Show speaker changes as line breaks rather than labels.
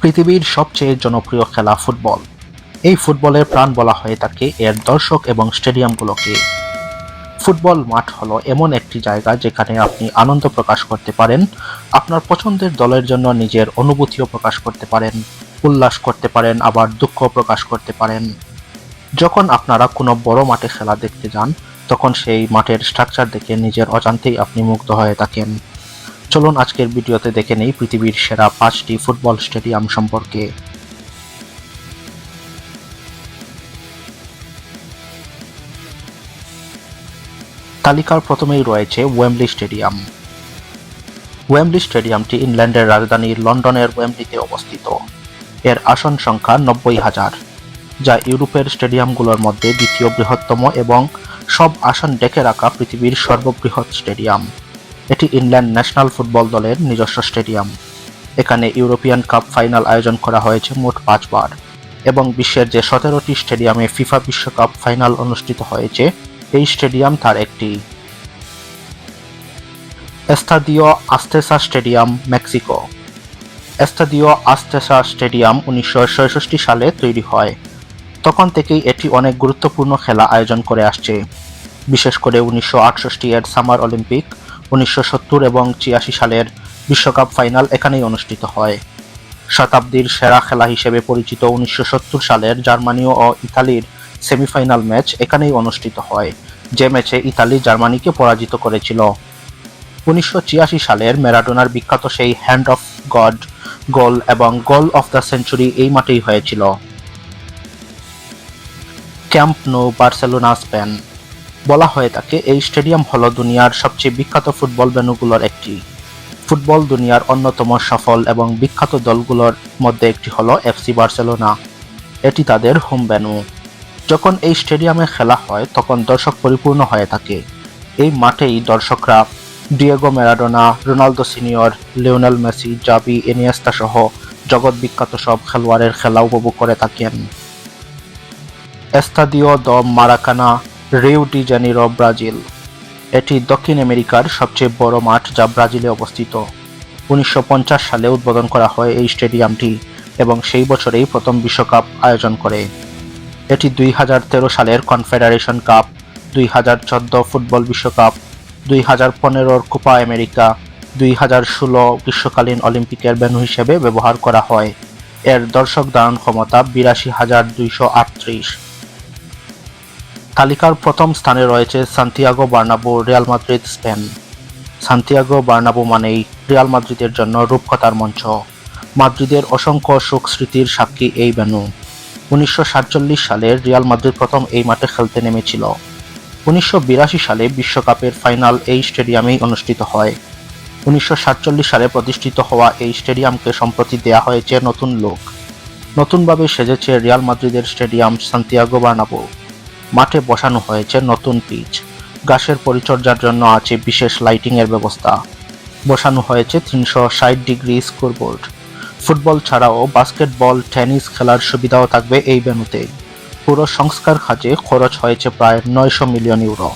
পৃথিবীর সবচেয়ে জনপ্রিয় খেলা ফুটবল। এই ফুটবলের প্রাণ বলা হয়ে থাকে এর দর্শক এবং স্টেডিয়ামগুলোকে। ফুটবল মাঠ হলো এমন একটি জায়গা যেখানে আপনি আনন্দ প্রকাশ করতে পারেন, আপনার পছন্দের দলের জন্য নিজের অনুভূতিও প্রকাশ করতে পারেন, উল্লাস করতে পারেন, আবার দুঃখ প্রকাশ করতে পারেন। যখন আপনারা কোনো বড় মাঠে খেলা দেখতে যান, তখন সেই মাঠের স্ট্রাকচার দেখে নিজের অজান্তেই আপনি মুগ্ধ হয়ে থাকেন। চলুন আজকের ভিডিওতে দেখে নেই পৃথিবীর সেরা 5টি ফুটবল স্টেডিয়াম সম্পর্কে। তালিকার প্রথমেই রয়েছে ওয়েম্বলি স্টেডিয়াম। ওয়েম্বলি স্টেডিয়ামটি ইংল্যান্ডের রাজধানী লন্ডনের ওয়েম্বলিতে অবস্থিত। এর আসন সংখ্যা 90,000, যা ইউরোপের স্টেডিয়ামগুলোর মধ্যে দ্বিতীয় বৃহত্তম এবং সব আসন ডেকে রাখা পৃথিবীর সর্ববৃহৎ স্টেডিয়াম। এটি ইংল্যান্ড ন্যাশনাল ফুটবল দলের নিজস্ব স্টেডিয়াম। এখানে ইউরোপিয়ান কাপ ফাইনাল আয়োজন করা হয়েছে মোট 5 বার এবং বিশ্বের যে 17টি স্টেডিয়ামে ফিফা বিশ্বকাপ ফাইনাল অনুষ্ঠিত হয়েছে, এই স্টেডিয়াম তার একটি। Estadio Azteca stadium, Mexico. Estadio Azteca stadium 1966 সালে তৈরি হয়। তখন থেকেই এটি অনেক গুরুত্বপূর্ণ খেলা আয়োজন করে আসছে। বিশেষ করে 1968 এর সামার অলিম্পিক, 1970 এবং 86 সালের বিশ্বকাপ ফাইনাল এখানেই অনুষ্ঠিত হয়। শতাব্দীর সেরা খেলা হিসেবে পরিচিত 1970 সালের জার্মানি ও ইতালির সেমিফাইনাল ম্যাচ এখানেই অনুষ্ঠিত হয়, যে ম্যাচে ইতালি জার্মানিকে পরাজিত করেছিল। 1986 সালের ম্যারাডোনার বিখ্যাত সেই হ্যান্ড অফ গড গোল এবং গোল অফ দ্য সেঞ্চুরি এই মাঠেই হয়েছিল। Camp Nou, Barcelona, Spain. বলা হয়ে থাকে এই স্টেডিয়াম হলো দুনিয়ার সবচেয়ে বিখ্যাত ফুটবল ভেন্যুগুলোর একটি। ফুটবল দুনিয়ার অন্যতম সফল এবং বিখ্যাত দলগুলোর মধ্যে একটি হলো এফসি বার্সেলোনা। এটি তাদের হোম ভেন্যু। যখন এই স্টেডিয়ামে খেলা হয় তখন দর্শক পরিপূর্ণ হয়ে থাকে। এই মাঠেই দর্শকরা Diego Maradona, Ronaldo senior, Lionel Messi, Xavi, Iniesta সহ জগৎ বিখ্যাত সব খেলোয়াড়ের খেলা উপভোগ করে থাকেন। Estadio do Maracana, Rio de Janeiro, Brazil. এটি দক্ষিণ আমেরিকার সবচেয়ে বড় মাঠ, যা ব্রাজিলে অবস্থিত। 1950 সালে উদ্বোধন করা হয় এই স্টেডিয়ামটি এবং সেই বছরেই প্রথম বিশ্বকাপ আয়োজন করে। এটি 2013 সালের কনফেডারেশন কাপ, 2014 ফুটবল বিশ্বকাপ, 2015 কোপা আমেরিকা, 2016 গ্রীষ্মকালীন অলিম্পিকের ভেন্যু হিসেবে ব্যবহার করা হয়। এর দর্শক ধারণ ক্ষমতা 82,238। তালিকার প্রথম স্থানে রয়েছে Santiago Bernabéu, Real Madrid, Spain. Santiago Bernabéu মানেই রিয়াল মাদ্রিদের জন্য রূপকথার মঞ্চ। মাদ্রিদের অসংখ্য সুখ স্মৃতির সাক্ষী এই ভেন্যু। 1947 সালে রিয়াল মাদ্রিদ প্রথম এই মাঠে খেলতে নেমেছিল। 1982 সালে বিশ্বকাপের ফাইনাল এই স্টেডিয়ামেই অনুষ্ঠিত হয়। 1947 সালে প্রতিষ্ঠিত হওয়া এই স্টেডিয়ামকে সম্প্রতি দেয়া হয়েছে নতুন লুক। নতুনভাবে সেজেছে রিয়াল মাদ্রিদের স্টেডিয়াম সান্তিয়াগো বার্নাবু। মাঠে বসানো হয়েছে নতুন পিচ, ঘাসের পরিচর্যার জন্য আছে বিশেষ লাইটিং এর ব্যবস্থা, বসানো হয়েছে 360 ডিগ্রি স্কোরবোর্ড। ফুটবল ছাড়াও বাস্কেটবল, টেনিস খেলার সুবিধাও থাকবে এই ভেন্যুতে। পুরো সংস্কার কাজে খরচ হয়েছে প্রায় 900 মিলিয়ন ইউরো।